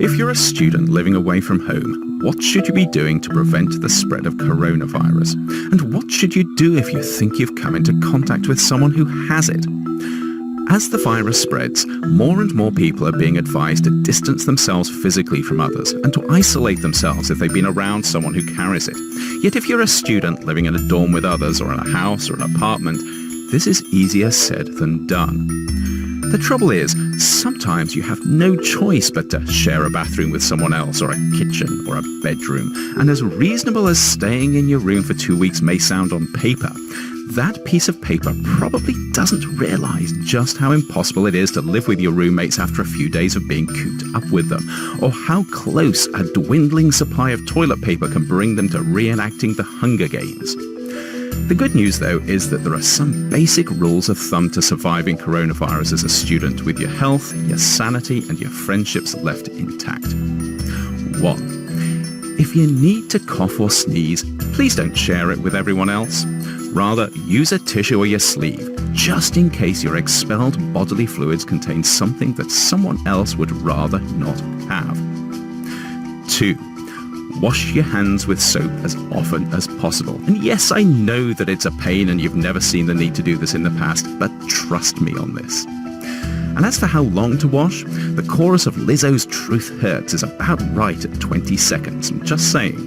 If you're a student living away from home, what should you be doing to prevent the spread of coronavirus? And what should you do if you think you've come into contact with someone who has it? As the virus spreads, more and more people are being advised to distance themselves physically from others and to isolate themselves if they've been around someone who carries it. Yet if you're a student living in a dorm with others or in a house or an apartment, this is easier said than done. The trouble is, sometimes you have no choice but to share a bathroom with someone else, or a kitchen, or a bedroom. And as reasonable as staying in your room for 2 weeks may sound on paper, that piece of paper probably doesn't realise just how impossible it is to live with your roommates after a few days of being cooped up with them, or how close a dwindling supply of toilet paper can bring them to reenacting the Hunger Games. The good news, though, is that there are some basic rules of thumb to surviving coronavirus as a student, with your health, your sanity, and your friendships left intact. 1. If you need to cough or sneeze, please don't share it with everyone else. Rather, use a tissue or your sleeve, just in case your expelled bodily fluids contain something that someone else would rather not have. 2. Wash your hands with soap as often as possible. And yes, I know that it's a pain and you've never seen the need to do this in the past, but trust me on this. And as for how long to wash, the chorus of Lizzo's Truth Hurts is about right at 20 seconds. I'm just saying.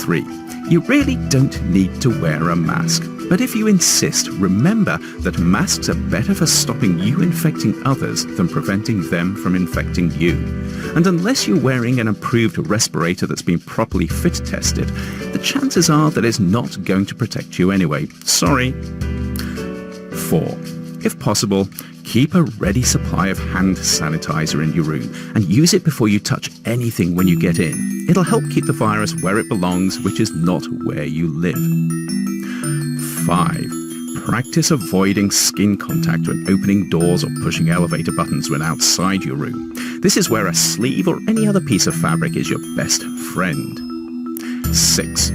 3. You really don't need to wear a mask. But if you insist, remember that masks are better for stopping you infecting others than preventing them from infecting you. And unless you're wearing an approved respirator that's been properly fit tested, the chances are that it's not going to protect you anyway. Sorry. 4. If possible, keep a ready supply of hand sanitizer in your room and use it before you touch anything when you get in. It'll help keep the virus where it belongs, which is not where you live. 5. Practice avoiding skin contact when opening doors or pushing elevator buttons when outside your room. This is where a sleeve or any other piece of fabric is your best friend. 6.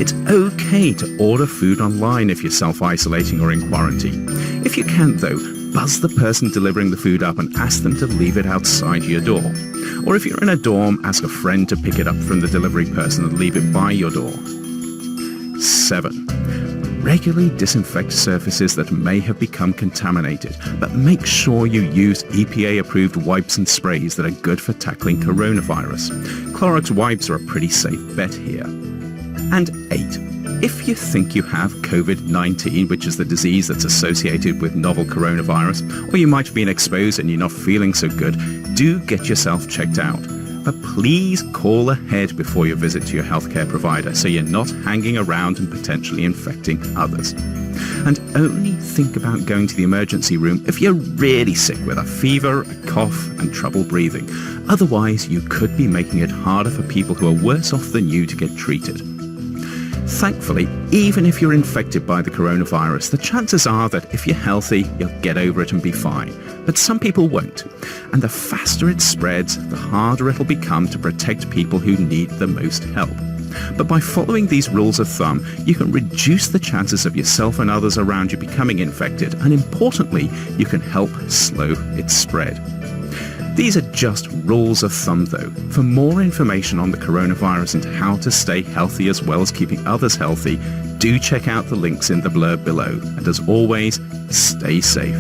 It's okay to order food online if you're self-isolating or in quarantine. If you can't, though, buzz the person delivering the food up and ask them to leave it outside your door. Or if you're in a dorm, ask a friend to pick it up from the delivery person and leave it by your door. 7. Regularly disinfect surfaces that may have become contaminated, but make sure you use EPA-approved wipes and sprays that are good for tackling coronavirus. Clorox wipes are a pretty safe bet here. And 8. If you think you have COVID-19, which is the disease that's associated with novel coronavirus, or you might have been exposed and you're not feeling so good, do get yourself checked out. But please call ahead before your visit to your healthcare provider so you're not hanging around and potentially infecting others. And only think about going to the emergency room if you're really sick with a fever, a cough, and trouble breathing. Otherwise, you could be making it harder for people who are worse off than you to get treated. Thankfully, even if you're infected by the coronavirus, the chances are that if you're healthy, you'll get over it and be fine. But some people won't. And the faster it spreads, the harder it'll become to protect people who need the most help. But by following these rules of thumb, you can reduce the chances of yourself and others around you becoming infected, and importantly, you can help slow its spread. These are just rules of thumb, though. For more information on the coronavirus and how to stay healthy as well as keeping others healthy, do check out the links in the blurb below. And as always, stay safe.